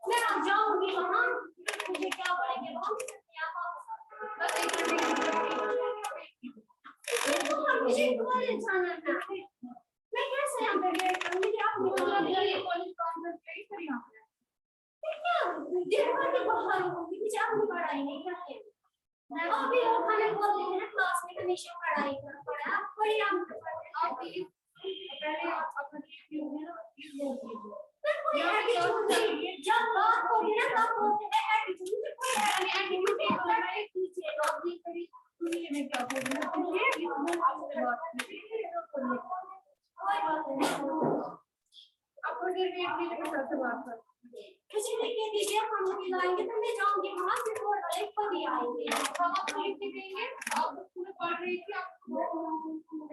मैं जाऊंगी वहां मुझे क्या पढ़ेंगे वहां मुझे कॉलेज जाना है मैं कैसे यहाँ पे वेट करूंगी आप मुझे कॉलेज काउंटर पे कर यहाँ पे क्या दिन भर के बाहर होंगी कुछ आप पढ़ाई नहीं करते मैं अभी वो खाने बोल रही है क्लास में हमेशा पढ़ाई कर पढ़ा आप पढ़िए आप भी पहले आप अपना क्यों है ना कोई एटीट्यूड नहीं जब बात होगी ना तब बोलते हैं एटीट्यूड कोई एटीट्यूड नहीं होना है कीजिए आप भी करिए सुनिए मैं क्या बोल रही हूं ये आपसे बात कोई बात नहीं आप अगर वेट भी के साथ बात कर किसी ने कह दीजिए हम लोग लाएंगे तो मैं जाऊंगी वहां से और वाले कभी आएंगे हम आपको लिख के देंगे आप पूरा पढ़ रही थी आपको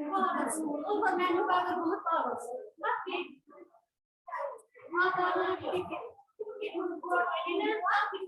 बहुत ऊपर मैंने पढ़ा बहुत पास बाकी हां करना ठीक है कि उनको पढ़ने बाकी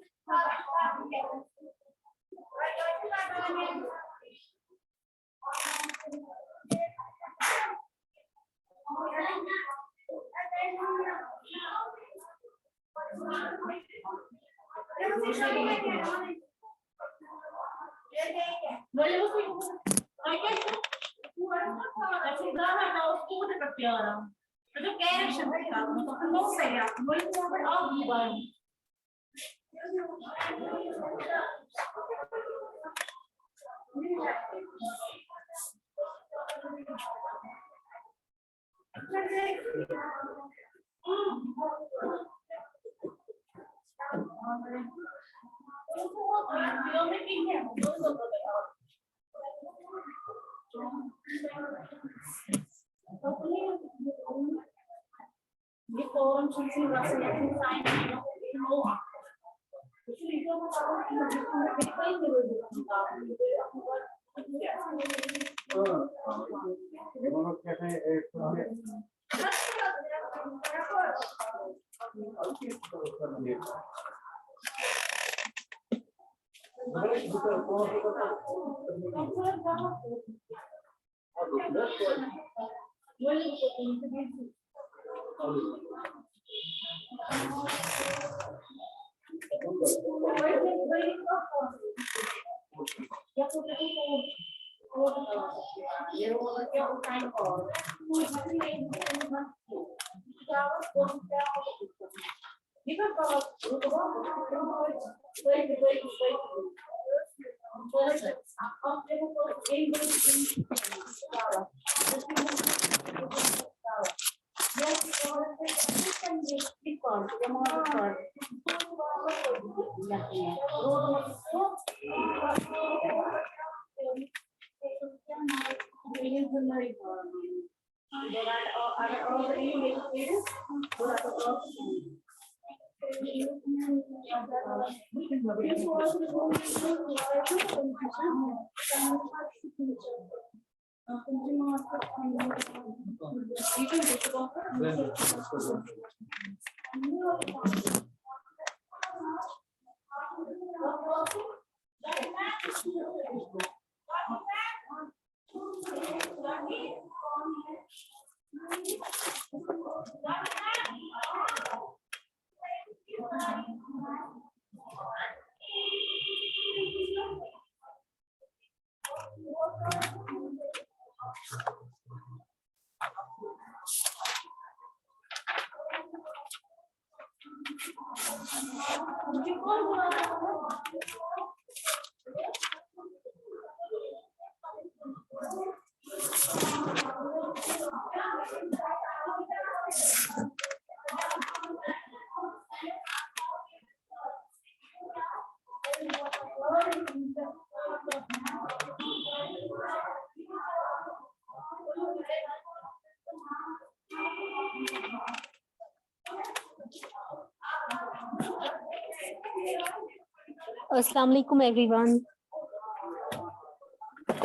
अस्सलाम वालेकुम everyone.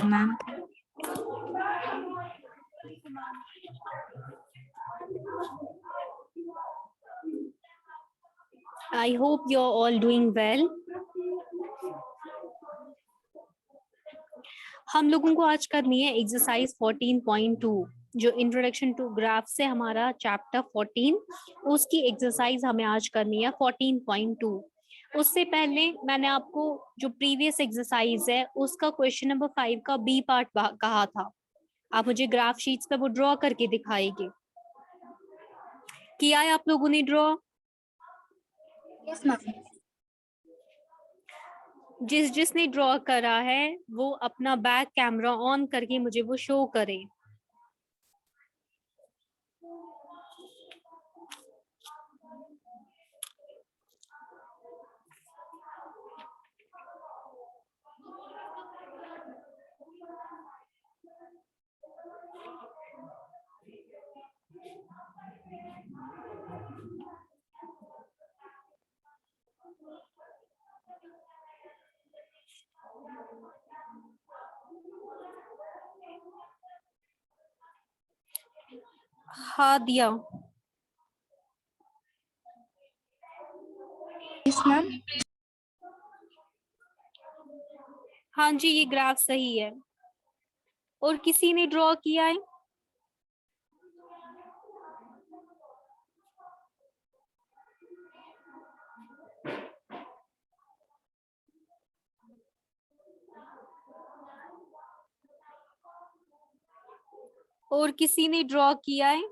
Ma'am I hope you're all doing well. हम लोगों को आज करनी है एक्सरसाइज 14.2 जो इंट्रोडक्शन टू ग्राफ से हमारा चैप्टर 14 उसकी एक्सरसाइज हमें आज करनी है 14.2। उससे पहले मैंने आपको जो प्रीवियस एक्सरसाइज है उसका क्वेश्चन नंबर 5 का बी पार्ट कहा था। आप मुझे ग्राफ शीट्स पे वो ड्रॉ करके दिखाएंगे। किया है आप लोगों ने ड्रॉ? Yes ma'am. जिसने ड्रॉ करा है वो अपना बैक कैमरा ऑन करके मुझे वो शो करे। हाँ दिया। Yes ma'am. हाँ जी ये ग्राफ सही है। और किसी ने ड्रॉ किया है? और किसी ने ड्रॉ किया है?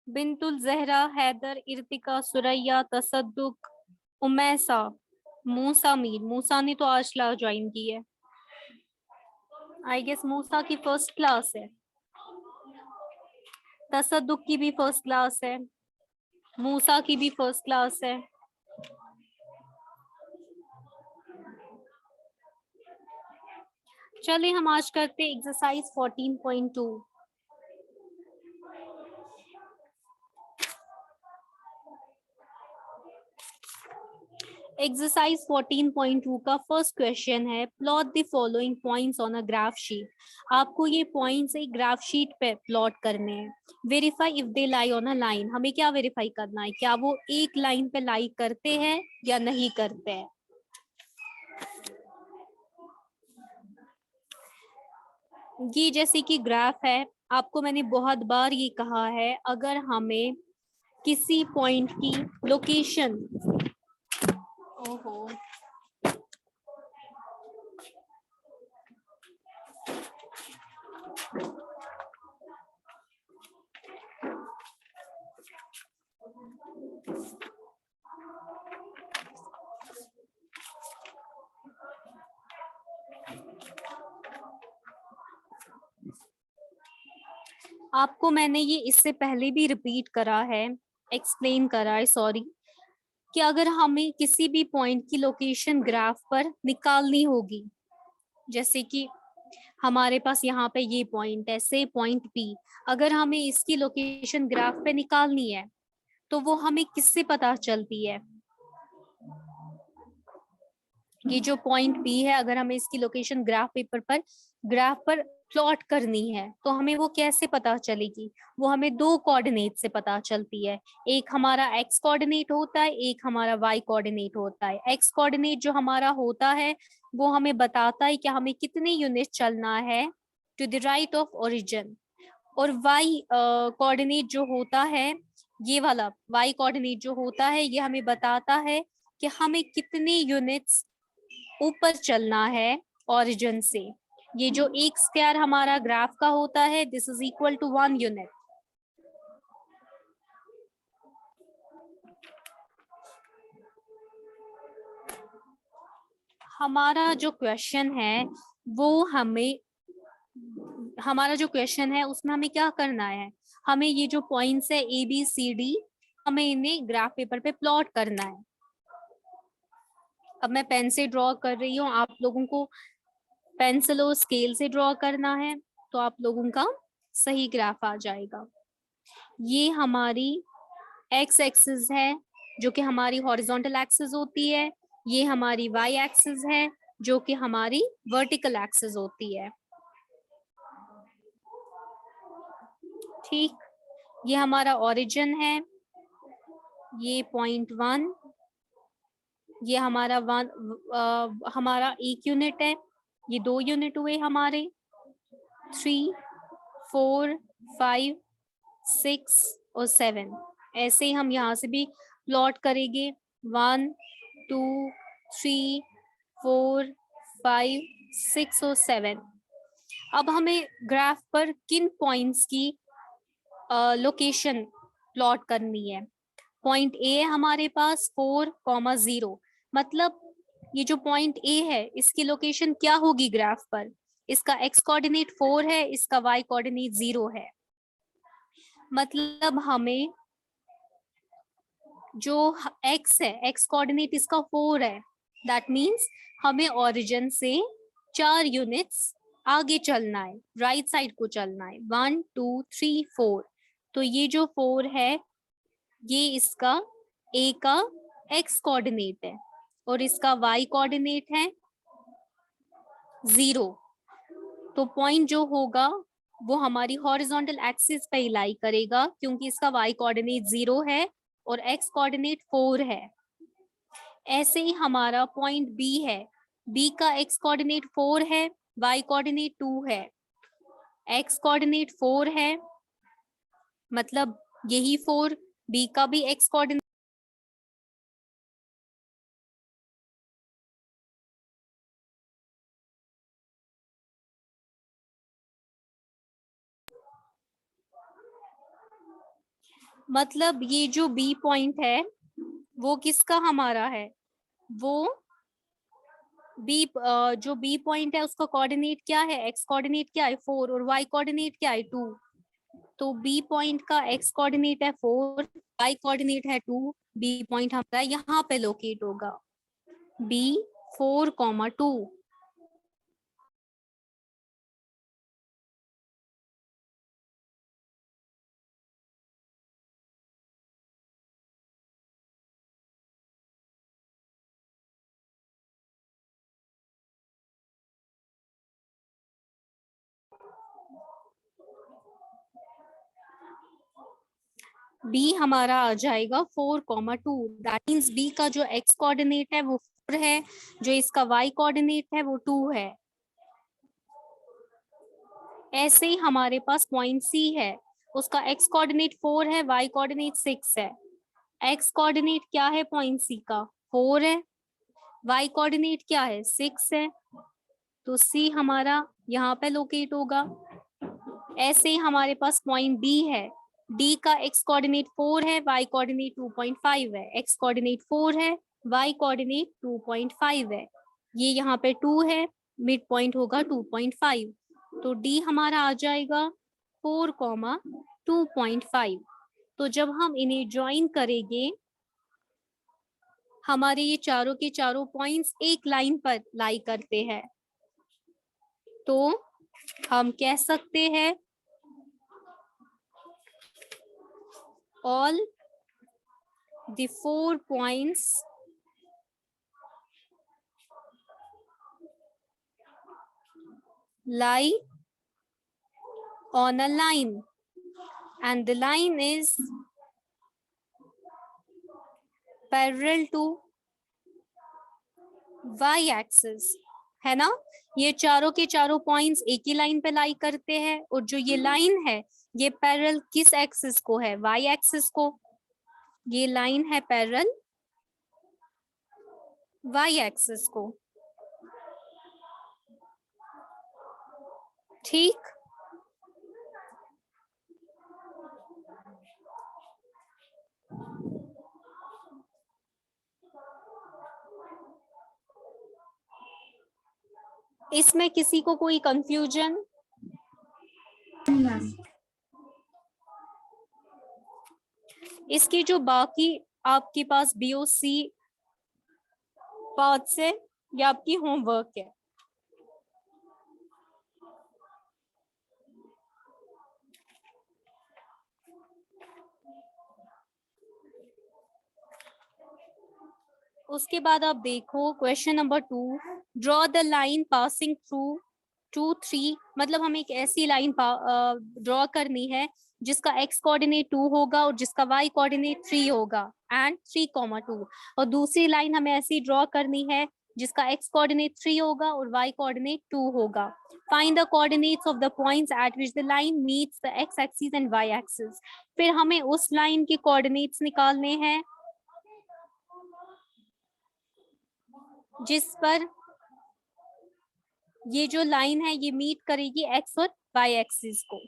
बिंतुल, जहरा, हैदर, इर्तिका, सुरैया, तसद्दुक, उमैसा, मूसा, मीर। मूसा ने तो आज क्लास ज्वाइन की है। आई गेस मूसा की फर्स्ट क्लास है। तसद्दुक की भी फर्स्ट क्लास है। मूसा की भी फर्स्ट क्लास है। चलिए हम आज करते एक्सरसाइज 14.2। एक्सरसाइज 14.2 का फर्स्ट क्वेश्चन है plot the following points on a graph sheet. आपको ये पॉइंट्स एक ग्राफ शीट पे प्लॉट करने हैं। Verify if they lie on a line. हमें क्या वेरीफाई करना है, क्या वो एक लाइन पे लाई करते हैं या नहीं करते हैं। ये जैसे कि ग्राफ है, आपको मैंने बहुत बार ये कहा है, अगर हमें किसी पॉइंट की लोकेशन, ओहो आपको मैंने ये इससे पहले भी रिपीट करा है, एक्सप्लेन करा है, सॉरी, कि अगर हमें किसी भी पॉइंट की लोकेशन ग्राफ पर निकालनी होगी, जैसे कि हमारे पास यहाँ पे ये पॉइंट है, से पॉइंट पी, अगर हमें इसकी लोकेशन ग्राफ पे निकालनी है तो वो हमें किससे पता चलती है। ये जो पॉइंट पी है, अगर हमें इसकी लोकेशन ग्राफ पर प्लॉट करनी है तो हमें वो कैसे पता चलेगी। वो हमें दो कोऑर्डिनेट से पता चलती है। एक हमारा एक्स कोऑर्डिनेट होता है, एक हमारा वाई कोऑर्डिनेट होता है। एक्स कोऑर्डिनेट जो हमारा होता है वो हमें बताता है कि हमें कितने यूनिट चलना है to the right of origin. और वाई कोऑर्डिनेट जो होता है, ये वाला वाई कोऑर्डिनेट जो होता है, ये हमें बताता है कि हमें कितने यूनिट्स ऊपर चलना है ओरिजिन से। ये जो एक स्क्वायर हमारा ग्राफ का होता है, this is equal to 1 unit. हमारा जो क्वेश्चन है वो हमारा जो क्वेश्चन है उसमें हमें क्या करना है, हमें ये जो पॉइंट्स है ए बी सी डी, हमें इन्हें ग्राफ पेपर पे प्लॉट करना है। अब मैं पेन से ड्रॉ कर रही हूँ, आप लोगों को पेंसिल और स्केल से ड्रॉ करना है, तो आप लोगों का सही ग्राफ आ जाएगा। ये हमारी एक्स एक्सिस है जो कि हमारी हॉरिजॉन्टल एक्सिस होती है, ये हमारी वाई एक्सिस है जो कि हमारी वर्टिकल एक्सिस होती है। ठीक, ये हमारा ओरिजिन है, ये पॉइंट 1, ये हमारा हमारा 1 यूनिट है, ये 2 यूनिट हुए हमारे, 3, 4, 5, 6 और 7। ऐसे ही हम यहाँ से भी प्लॉट करेंगे, 1, 2, 3, 4, 5, 6 और 7। अब हमें ग्राफ पर किन पॉइंट्स की लोकेशन प्लॉट करनी है। पॉइंट ए है हमारे पास 4,0, मतलब ये जो पॉइंट ए है इसकी लोकेशन क्या होगी ग्राफ पर, इसका एक्स कोऑर्डिनेट 4 है, इसका वाई कोऑर्डिनेट 0 है। मतलब हमें जो एक्स है, एक्स कोऑर्डिनेट इसका 4 है, दैट मीन्स हमें ओरिजिन से 4 यूनिट्स आगे चलना है, राइट साइड को चलना है, 1, 2, 3, 4। तो ये जो 4 है ये इसका ए का एक्स कोऑर्डिनेट है और इसका वाई कोऑर्डिनेट है 0। तो पॉइंट जो होगा वो हमारी हॉरिजॉन्टल एक्सिस पे लाई करेगा क्योंकि इसका वाई कोऑर्डिनेट 0 है और एक्स कोऑर्डिनेट 4 है। ऐसे ही हमारा पॉइंट बी है, बी का एक्स कोऑर्डिनेट 4 है, वाई कोऑर्डिनेट 2 है, एक्स कोऑर्डिनेट 4 है, मतलब यही 4, बी का भी एक्स कोऑर्डिनेट मतलब ये जो बी पॉइंट है वो किसका हमारा है, वो बी जो बी पॉइंट है उसका कोऑर्डिनेट क्या है, एक्स कोऑर्डिनेट क्या है 4 और वाई कोऑर्डिनेट क्या है 2। तो बी पॉइंट का एक्स कोऑर्डिनेट है 4, वाई कोऑर्डिनेट है 2, बी पॉइंट हमारा यहाँ पे लोकेट होगा, बी 4,2। बी हमारा आ जाएगा 4,2, दैट मीन्स बी का जो एक्स कोऑर्डिनेट है वो 4 है, जो इसका वाई कोऑर्डिनेट है वो 2 है। ऐसे ही हमारे पास पॉइंट सी है, उसका एक्स कोऑर्डिनेट 4 है, वाई कोऑर्डिनेट 6 है। एक्स कोऑर्डिनेट क्या है पॉइंट सी का, 4 है, वाई कोऑर्डिनेट क्या है 6 है, तो सी हमारा यहाँ पे लोकेट होगा। ऐसे ही हमारे पास पॉइंट डी है, डी का एक्स कोऑर्डिनेट 4 है, वाई कोऑर्डिनेट 2.5 है, एक्स कोऑर्डिनेट 4 है, वाई कोऑर्डिनेट 2.5 है, ये यहाँ पे 2 है, मिड पॉइंट होगा 2.5, तो डी हमारा आ जाएगा 4,2.5। तो जब हम इन्हें ज्वाइन करेंगे हमारे ये चारों के चारों पॉइंट्स एक लाइन पर लाई करते हैं, तो हम कह सकते हैं all the 4 points lie on a line and the line is parallel to y axis, है ना। ये चारों के चारों पॉइंट्स एक ही लाइन पे लाई करते हैं और जो ये लाइन है ये पैरेलल किस एक्सिस को है, y एक्सिस को। ये लाइन है पैरेलल y एक्सिस को, ठीक। इसमें किसी को कोई कंफ्यूजन? इसकी जो बाकी आपके पास बीओसी पार्ट्स है ये आपकी होमवर्क है। उसके बाद आप देखो question number 2, draw the line passing through 2 3, मतलब हमें एक ऐसी लाइन ड्रॉ करनी है जिसका x कोऑर्डिनेट 2 होगा और जिसका y कोऑर्डिनेट 3 होगा एंड 3,2, और दूसरी लाइन हमें ऐसी ड्रॉ करनी है जिसका x कोऑर्डिनेट 3 होगा और y कोऑर्डिनेट 2 होगा. Find the coordinates of the points at which the line meets the x axis and y axis. फिर हमें उस लाइन के कोऑर्डिनेट्स निकालने हैं जिस पर ये जो लाइन है ये मीट करेगी x और y एक्सिस को.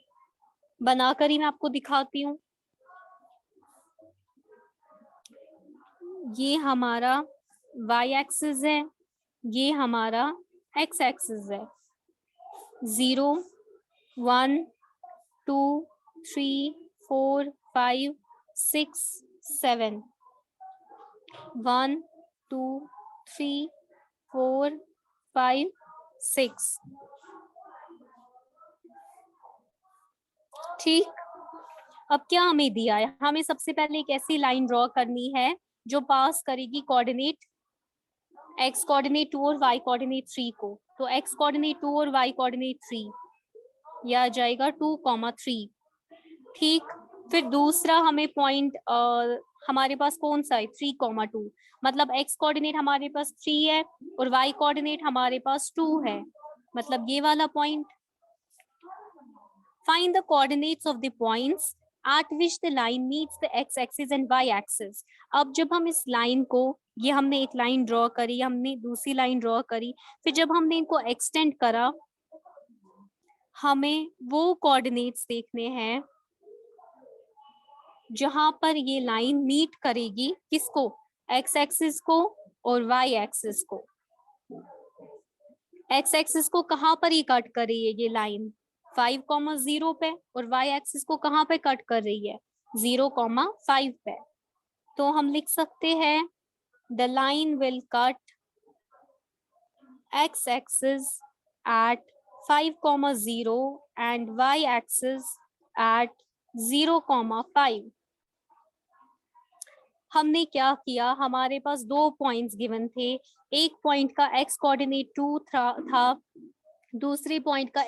बनाकर ही मैं आपको दिखाती हूँ. ये हमारा y एक्सिस है, ये हमारा x एक्सिस है. 0 1 2 3 4 5 6 7 1 2 3 4 5 6. ठीक. अब क्या हमें दिया है, हमें सबसे पहले एक ऐसी लाइन ड्रॉ करनी है जो पास करेगी कोऑर्डिनेट x कोऑर्डिनेट 2 और y कोऑर्डिनेट 3 को. तो x कोऑर्डिनेट 2 और y कोऑर्डिनेट 3, यह आ जाएगा 2,3. ठीक. फिर दूसरा हमें पॉइंट हमारे पास कौन सा है, 3,2, मतलब x कोऑर्डिनेट हमारे पास 3 है और y कोऑर्डिनेट हमारे पास 2 है, मतलब ये वाला point. Find the coordinates of the points at which the line meets the x axis and y axis. अब जब हम इस लाइन को, ये हमने एक लाइन ड्रॉ करी, हमने दूसरी लाइन ड्रॉ करी, फिर जब हमने इनको एक्सटेंड करा, हमें वो कोऑर्डिनेट्स देखने हैं जहां पर ये लाइन मीट करेगी किसको, x एक्सिस को और y एक्सिस को. x एक्सिस को कहां पर ही कट कर रही है ये लाइन, 5,0 पे, और y एक्सिस को कहां पे कट कर रही है, 0,5 पे. तो हम लिख सकते हैं the line will cut x axis at 5,0 and y axis at 0,5. हमने क्या किया, हमारे पास 2 पॉइंट्स गिवन थे. एक पॉइंट का x कोऑर्डिनेट 2 था, दूसरे पॉइंट का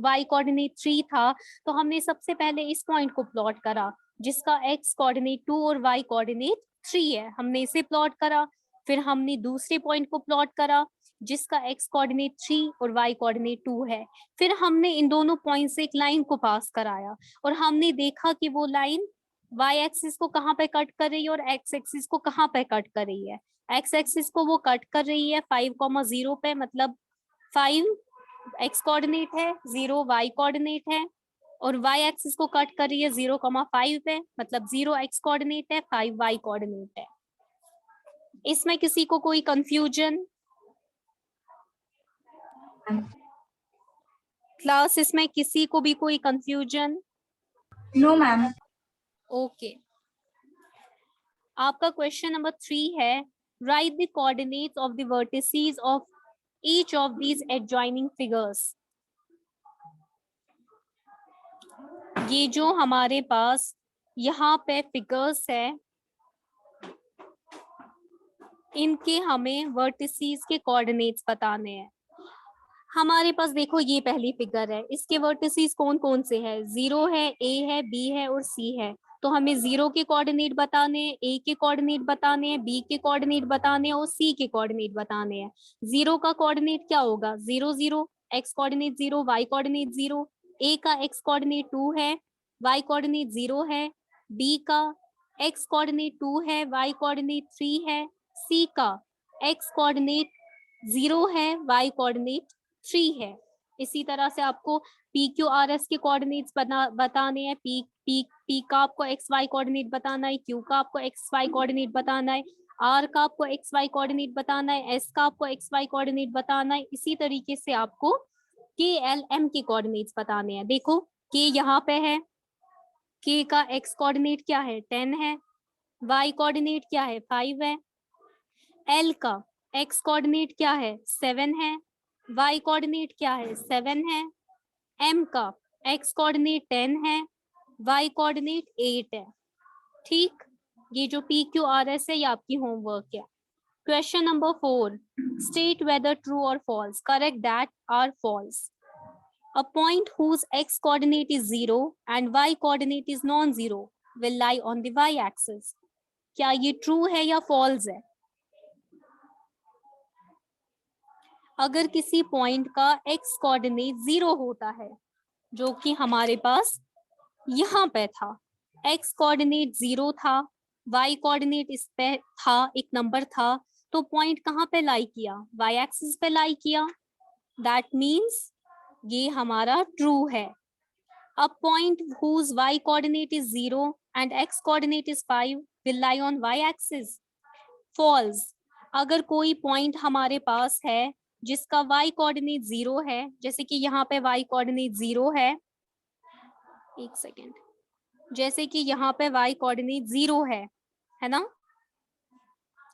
y कोऑर्डिनेट 3 था. तो हमने सबसे पहले इस पॉइंट को प्लॉट करा जिसका x कोऑर्डिनेट 2 और y कोऑर्डिनेट 3 है, हमने इसे प्लॉट करा. फिर हमने दूसरे पॉइंट को प्लॉट करा जिसका x कोऑर्डिनेट 3 और y कोऑर्डिनेट 2 है. फिर हमने इन दोनों पॉइंट से एक लाइन को पास कराया और हमने देखा कि वो लाइन y एक्सिस को कहाँ पे कट कर रही है और x एक्सिस को कहाँ पे कट कर रही है. x एक्सिस को वो कट कर रही है 5,0 पे, मतलब 5 x कोऑर्डिनेट है, 0 y कोऑर्डिनेट है, और y एक्सिस को कट कर रही है 0,5 पे, मतलब 0 x कोऑर्डिनेट है, 5 y कोऑर्डिनेट है. इसमें किसी को कोई कंफ्यूजन क्लास, इसमें किसी को भी कोई कंफ्यूजन? No ma'am. ओके. आपका क्वेश्चन नंबर 3 है, write the coordinates of the vertices of each of these adjoining figures. ये जो हमारे पास यहाँ पे फिगर्स है, इनके हमें वर्टिसेस के कोऑर्डिनेट्स बताने हैं. हमारे पास देखो ये पहली फिगर है, इसके वर्टिसेस कौन कौन से हैं, 0 है, a है, b है और c है. तो हमें 0 के कोऑर्डिनेट बताने हैं, a के कोऑर्डिनेट बताने हैं, b के कोऑर्डिनेट बताने हैं और c के कोऑर्डिनेट बताने हैं. 0 का कोऑर्डिनेट क्या होगा, 0 0, x coordinate 0, y coordinate 0, a का x कोऑर्डिनेट 2 है, y कोऑर्डिनेट 0 है, b का x कोऑर्डिनेट 2 है, y कोऑर्डिनेट 3 है, c का x कोऑर्डिनेट 0 है, y कोऑर्डिनेट 3 है. इसी तरह से आपको पी क्यू आर एस के कोऑर्डिनेट्स बताने हैं. पी का आपको एक्स वाई कोऑर्डिनेट बताना है, क्यू का आपको एक्स वाई कोऑर्डिनेट बताना है, आर का आपको एक्स वाई कोऑर्डिनेट बताना है, एस का आपको एक्स वाई कोऑर्डिनेट बताना है. इसी तरीके से आपको के एल एम के कोऑर्डिनेट्स बताने हैं. देखो के यहाँ पे है, के का एक्स कोऑर्डिनेट क्या है, 10 है, वाई कोऑर्डिनेट क्या है, 5 है, एल का एक्स कोऑर्डिनेट क्या है, 7 है, y कोऑर्डिनेट क्या है, 7 है, m का x कोऑर्डिनेट 10 है, y कोऑर्डिनेट 8 है. ठीक. ये जो PQRS है ये आपकी होमवर्क है. Question number 4. State whether true or false. Correct that or false. A point whose x coordinate is 0 and y coordinate is non-zero will lie on the y axis. क्या ये true है या false है? अगर किसी point का x coordinate 0 होता है, जो कि हमारे पास यहाँ पे था, x कोऑर्डिनेट 0 था, y कोऑर्डिनेट इस पे था, एक नंबर था, तो पॉइंट कहाँ पे लाई किया? y एक्सिस पे लाई किया. दैट मीन्स ये हमारा ट्रू है. A point whose y coordinate is 0 and x coordinate is 5 will lie on y axis. False. अगर कोई पॉइंट हमारे पास है जिसका y कोऑर्डिनेट 0 है, जैसे कि यहाँ पे y कोऑर्डिनेट 0 है, एक सेकेंड, जैसे कि यहाँ पे y कोऑर्डिनेट 0 है ना,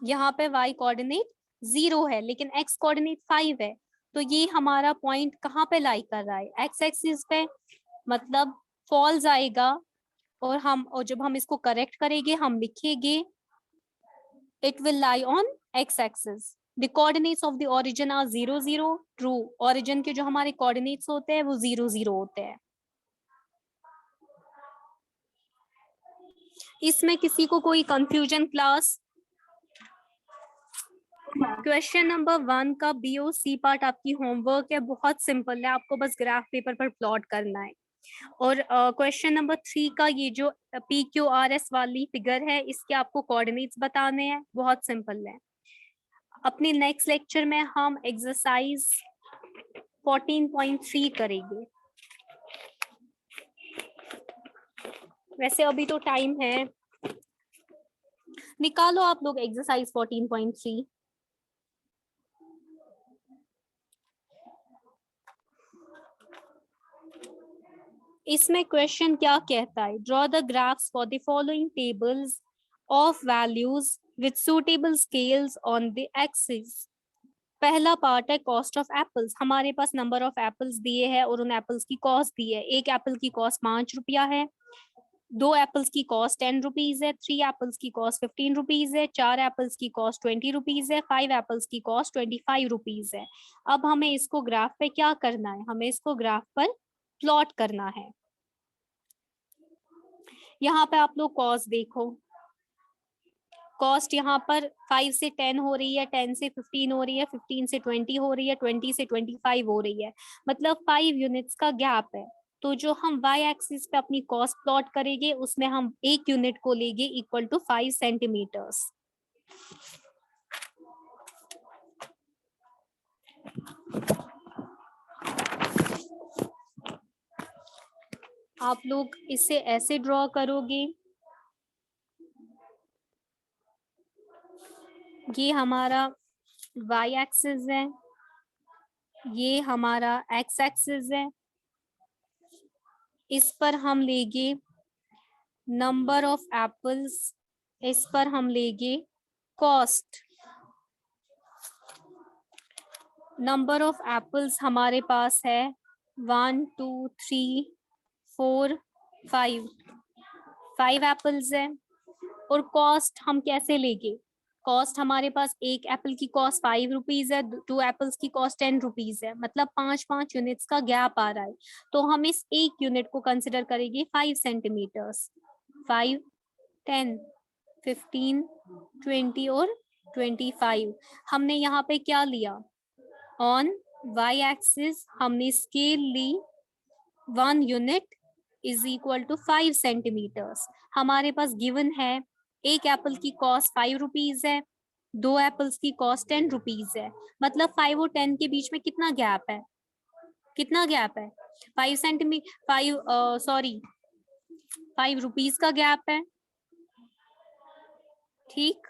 यहाँ पे y कोऑर्डिनेट 0 है लेकिन x कोऑर्डिनेट 5 है, तो ये हमारा पॉइंट कहाँ पे लाई कर रहा है? x एक्सिस पे, मतलब फॉल्स आएगा. और जब हम इसको करेक्ट करेंगे हम लिखेंगे it will lie on x axis. The coordinates of the origin are 0 0. True. Origin के जो हमारे कोऑर्डिनेट्स होते हैं वो 0 0 होते हैं. इसमें किसी को कोई कंफ्यूजन क्लास? क्वेश्चन नंबर 1 का BOC पार्ट आपकी होमवर्क है, बहुत सिंपल है, आपको बस ग्राफ पेपर पर प्लॉट करना है. और क्वेश्चन नंबर 3 का ये जो PQRS वाली फिगर है, इसके आपको कोऑर्डिनेट्स बताने हैं, बहुत सिंपल है. अपने नेक्स्ट लेक्चर में हम एक्सरसाइज 14.3 करेंगे. वैसे अभी तो टाइम है, निकालो आप लोग एक्सरसाइज 14.3. इसमें क्वेश्चन क्या कहता है? Draw the graphs for the following tables of values with suitable scales on the axis. पहला पार्ट है कॉस्ट ऑफ एप्पल्स. हमारे पास नंबर ऑफ एप्पल्स दिए हैं और उन एप्पल्स की कॉस्ट दी है. एक एप्पल की कॉस्ट 5 रुपया है, 2 एप्पल्स की कॉस्ट 10 रुपीज है, 3 एप्पल्स की कॉस्ट 15 रुपीज है, 4 एप्पल्स की कॉस्ट 20 रुपीज है, 5 एप्पल्स की कॉस्ट 25 रुपीज है. अब हमें इसको ग्राफ पे क्या करना है? हमें इसको ग्राफ पर प्लॉट करना है. यहाँ पे आप लोग कॉस्ट देखो, कॉस्ट यहाँ पर 5 से 10 हो रही है, 10 से 15 हो रही है, 15 से 20 हो रही है, 20 से 25 हो रही है, मतलब 5 यूनिट्स का गैप है. तो जो हम y एक्सिस पे अपनी कॉस्ट प्लॉट करेंगे उसमें हम एक यूनिट को लेंगे इक्वल टू 5 सेंटीमीटर्स. आप लोग इसे ऐसे ड्रॉ करोगे, ये हमारा y एक्सिस है, ये हमारा x एक्सिस है, इस पर हम लेंगे नंबर ऑफ एप्पल्स, इस पर हम लेंगे कॉस्ट. नंबर ऑफ एप्पल्स हमारे पास है 1 2 3 4 5 एप्पल्स है. और कॉस्ट हम कैसे लेंगे? कॉस्ट हमारे पास एक एप्पल की कॉस्ट 5 रुपीज है, 2 एप्पल्स की कॉस्ट 10 रुपीज है, मतलब 5 यूनिट्स का गैप आ रहा है. तो हम इस एक यूनिट को कंसिडर करेंगे 5 सेंटीमीटर्स. 5 10 15 20 और 25. हमने यहाँ पे क्या लिया? ऑन y एक्सिस हमने स्केल ली 1 unit is equal to 5 centimetres. हमारे पास गिवन है एक एप्पल की कॉस्ट 5 रुपीज है, 2 एप्पल्स की कॉस्ट 10 रुपीज है, मतलब 5 और 10 के बीच में कितना गैप है? कितना गैप है? 5 रुपीज का गैप है. ठीक,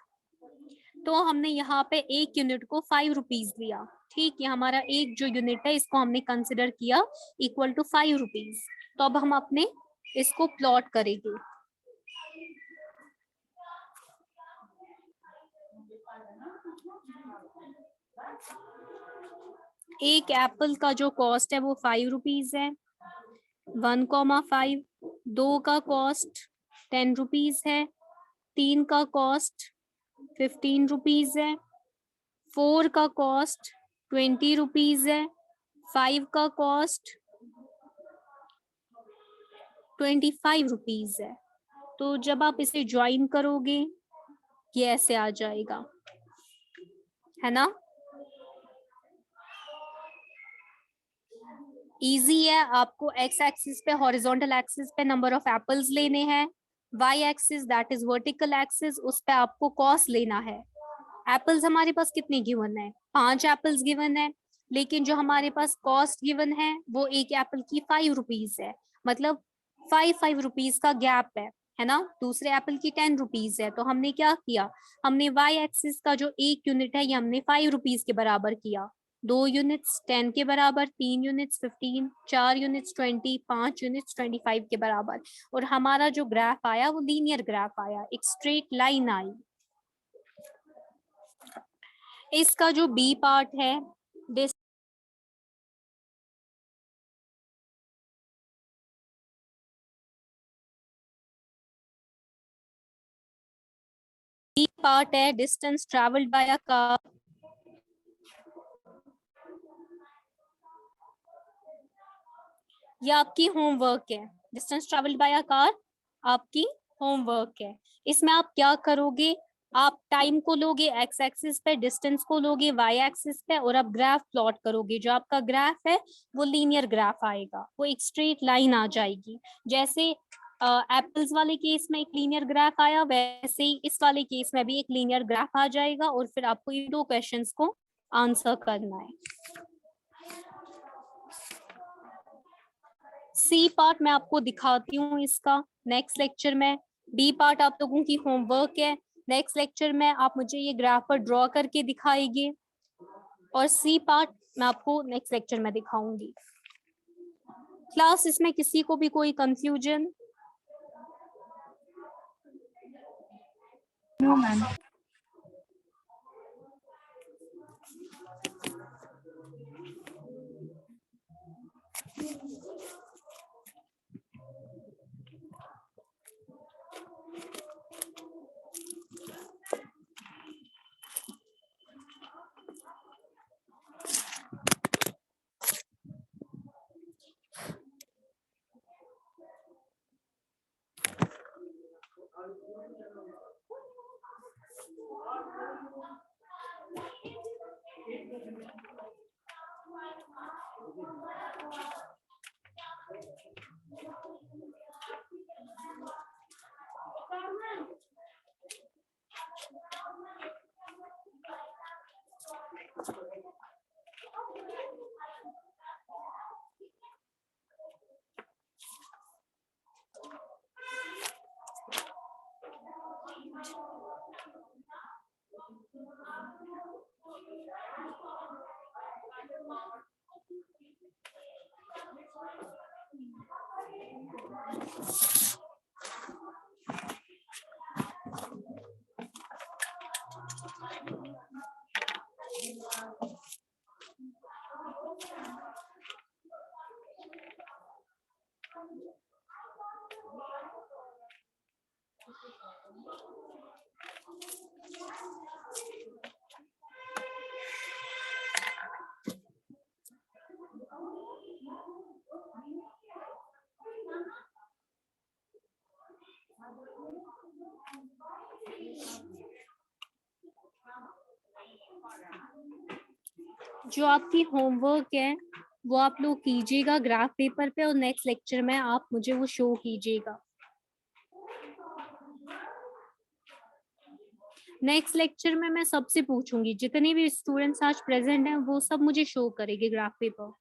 तो हमने यहाँ पे एक यूनिट को 5 रुपीज लिया. ठीक, ये हमारा एक जो यूनिट है इसको हमने कंसिडर किया इक्वल टू 5 रुपीज. तो अब हम अपने इसको प्लॉट करेंगे. एक एप्पल का जो कॉस्ट है वो 5 रुपीज है, 1,5. 2 का कॉस्ट 10 रुपीज है, 3 का कॉस्ट 15 रुपीज है, 4 का कॉस्ट 20 रुपीज है, 5 का कॉस्ट 25 रुपीज है। तो जब आप इसे ज्वाइन करोगे ये ऐसे आ जाएगा, है ना। इजी है। आपको एक्स एक्सिस पे, हॉरिजॉन्टल एक्सिस पे नंबर ऑफ एप्पल्स लेने हैं, y axis that is vertical axis उस पे आपको कॉस्ट लेना है। एप्पल्स हमारे पास कितने गिवन है, 5 एप्पल्स गिवन है, लेकिन जो हमारे पास कॉस्ट गिवन है वो एक एप्पल की 5 रुपीज है, मतलब 5 रुपीज का गैप है ना। दूसरे एप्पल की 10 रुपीज है। तो हमने क्या किया, हमने वाई एक्सिस का जो एक यूनिट है ये हमने 5 रुपीज के बराबर किया, 2 यूनिट्स 10 के बराबर, 3 यूनिट्स 15, 4 यूनिट्स 20, 5 यूनिट्स 25 के बराबर। और हमारा जो ग्राफ आया वो लीनियर ग्राफ आया, एक स्ट्रेट लाइन आई। इसका जो बी पार्ट है, बी पार्ट है distance travelled by a car. ये आपकी होमवर्क है, distance travelled by a car आपकी होमवर्क है। इसमें आप क्या करोगे, आप टाइम को लोगे एक्स एक्सिस पे, डिस्टेंस को लोगे वाई एक्सिस पे, और आप ग्राफ प्लॉट करोगे। जो आपका ग्राफ है वो लीनियर ग्राफ आएगा, वो एक स्ट्रेट लाइन आ जाएगी। जैसे एप्पल्स वाले केस में एक लीनियर ग्राफ आया, वैसे ही इस वाले केस में भी एक लीनियर ग्राफ आ जाएगा। और फिर आपको ये 2 क्वेश्चंस को आंसर करना है। सी पार्ट मैं आपको दिखाती हूँ इसका नेक्स्ट लेक्चर में। बी पार्ट आप लोगों की होमवर्क है, नेक्स्ट लेक्चर में आप मुझे ये ग्राफ पर ड्रॉ करके दिखाएंगे, और सी पार्ट मैं आपको नेक्स्ट लेक्चर में दिखाऊंगी। क्लास, इसमें किसी को भी कोई कंफ्यूजन? No, ma'am. जो आपकी होमवर्क है वो आप लोग कीजिएगा ग्राफ पेपर पे, और नेक्स्ट लेक्चर में आप मुझे वो शो कीजिएगा। नेक्स्ट लेक्चर में मैं सबसे पूछूंगी, जितने भी स्टूडेंट्स आज प्रेजेंट हैं वो सब मुझे शो करेंगे ग्राफ पेपर।